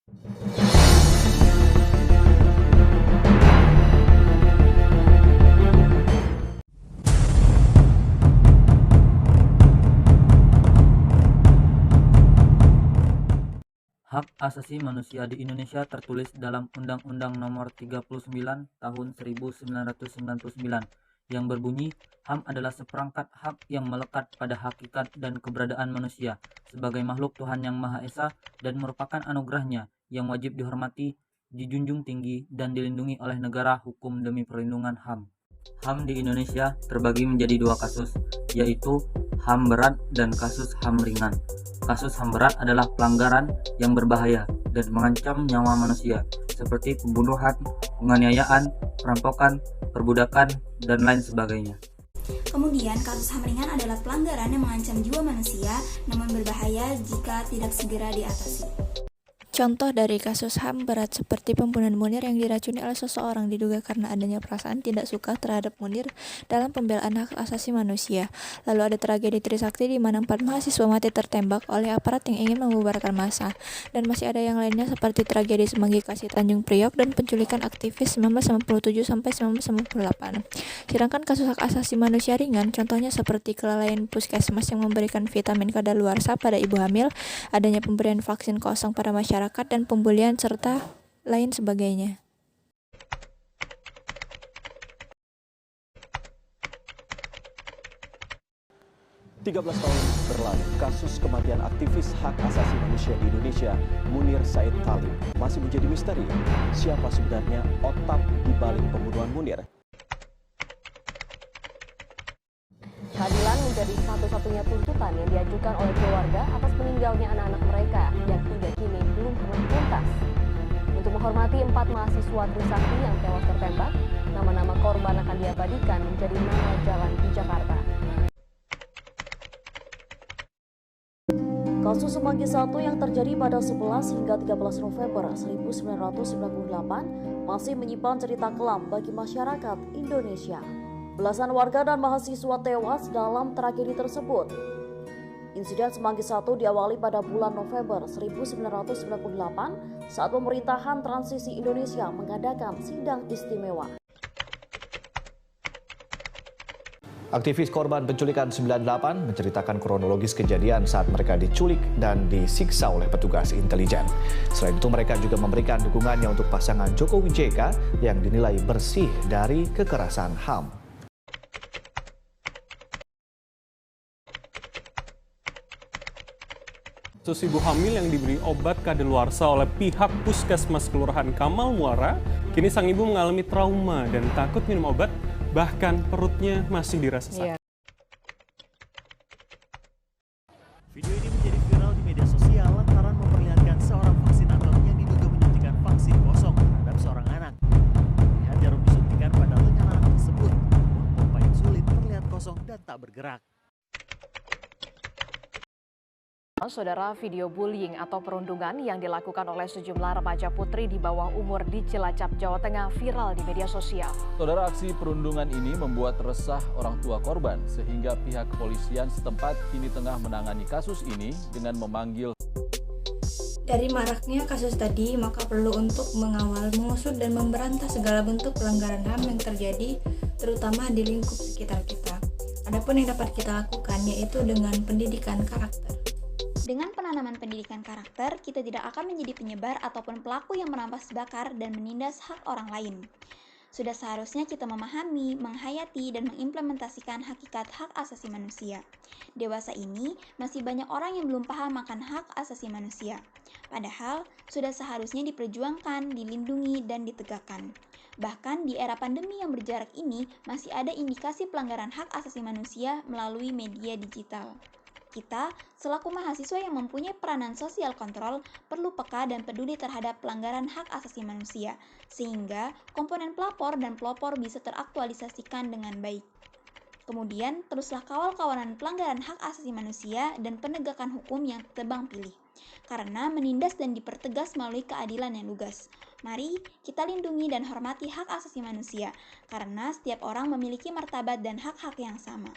Hak asasi manusia di Indonesia tertulis dalam Undang-Undang Nomor 39 Tahun 1999 yang berbunyi, HAM adalah seperangkat hak yang melekat pada hakikat dan keberadaan manusia sebagai makhluk Tuhan Yang Maha Esa dan merupakan anugerahnya yang wajib dihormati, dijunjung tinggi, dan dilindungi oleh negara hukum demi perlindungan HAM. HAM di Indonesia terbagi menjadi dua kasus, yaitu HAM berat dan kasus HAM ringan. Kasus HAM berat adalah pelanggaran yang berbahaya dan mengancam nyawa manusia, seperti pembunuhan, penganiayaan, perampokan, perbudakan, dan lain sebagainya. Kemudian, kasus HAM ringan adalah pelanggaran yang mengancam jiwa manusia, namun berbahaya jika tidak segera diatasi. Contoh dari kasus HAM berat seperti pembunuhan Munir yang diracuni oleh seseorang diduga karena adanya perasaan tidak suka terhadap Munir dalam pembelaan hak asasi manusia. Lalu ada tragedi Trisakti di mana 4 mahasiswa mati tertembak oleh aparat yang ingin membubarkan massa. Dan masih ada yang lainnya seperti tragedi Semanggi Kasih Tanjung Priok dan penculikan aktivis 1997 sampai 1998. Sedangkan kasus hak asasi manusia ringan contohnya seperti kelalaian puskesmas yang memberikan vitamin kadaluarsa pada ibu hamil, adanya pemberian vaksin kosong pada masyarakat dan pembulian serta lain sebagainya. Tiga 13 tahun berlalu, kasus kematian aktivis hak asasi manusia di Indonesia, Munir Said Talib, masih menjadi misteri. Siapa sebenarnya otak di balik pembunuhan Munir? Keadilan menjadi satu-satunya tuntutan yang diajukan oleh keluarga atas meninggalnya anak-anak mereka yang hingga kini belum pernah tuntas. Untuk menghormati 4 mahasiswa Trisakti yang tewas tertembak, nama-nama korban akan diabadikan menjadi nama jalan di Jakarta. Kasus Semanggi I yang terjadi pada 11 hingga 13 November 1998 masih menyimpan cerita kelam bagi masyarakat Indonesia. Belasan warga dan mahasiswa tewas dalam tragedi tersebut. Insiden Semanggi I diawali pada bulan November 1998 saat pemerintahan transisi Indonesia mengadakan sidang istimewa. Aktivis korban penculikan 98 menceritakan kronologis kejadian saat mereka diculik dan disiksa oleh petugas intelijen. Selain itu mereka juga memberikan dukungannya untuk pasangan Jokowi JK yang dinilai bersih dari kekerasan HAM. Kasus ibu hamil yang diberi obat kadaluarsa oleh pihak Puskesmas Kelurahan Kamal Muara, kini sang ibu mengalami trauma dan takut minum obat, bahkan perutnya masih dirasa sakit. Video ini menjadi viral di media sosial lantaran memperlihatkan seorang vaksinator yang diduga menyuntikkan vaksin kosong terhadap seorang anak. Lihat jarum disuntikan pada lengan anak tersebut, namun pompa yang sulit terlihat kosong dan tak bergerak. Saudara, video bullying atau perundungan yang dilakukan oleh sejumlah remaja putri di bawah umur di Cilacap, Jawa Tengah viral di media sosial. Saudara, aksi perundungan ini membuat resah orang tua korban sehingga pihak kepolisian setempat kini tengah menangani kasus ini dengan memanggil. Dari maraknya kasus tadi, maka perlu untuk mengawal, mengusut, dan memberantas segala bentuk pelanggaran HAM yang terjadi, terutama di lingkup sekitar kita. Adapun yang dapat kita lakukan yaitu dengan pendidikan karakter. Dengan penanaman pendidikan karakter, kita tidak akan menjadi penyebar ataupun pelaku yang merampas bakar dan menindas hak orang lain. Sudah seharusnya kita memahami, menghayati, dan mengimplementasikan hakikat hak asasi manusia. Dewasa ini, masih banyak orang yang belum paham akan hak asasi manusia. Padahal, sudah seharusnya diperjuangkan, dilindungi, dan ditegakkan. Bahkan di era pandemi yang berjarak ini, masih ada indikasi pelanggaran hak asasi manusia melalui media digital. Kita, selaku mahasiswa yang mempunyai peranan sosial kontrol, perlu peka dan peduli terhadap pelanggaran hak asasi manusia, sehingga komponen pelapor dan pelopor bisa teraktualisasikan dengan baik. Kemudian, teruslah kawal kawanan pelanggaran hak asasi manusia dan penegakan hukum yang tebang pilih, karena menindas dan dipertegas melalui keadilan yang lugas. Mari kita lindungi dan hormati hak asasi manusia, karena setiap orang memiliki martabat dan hak-hak yang sama.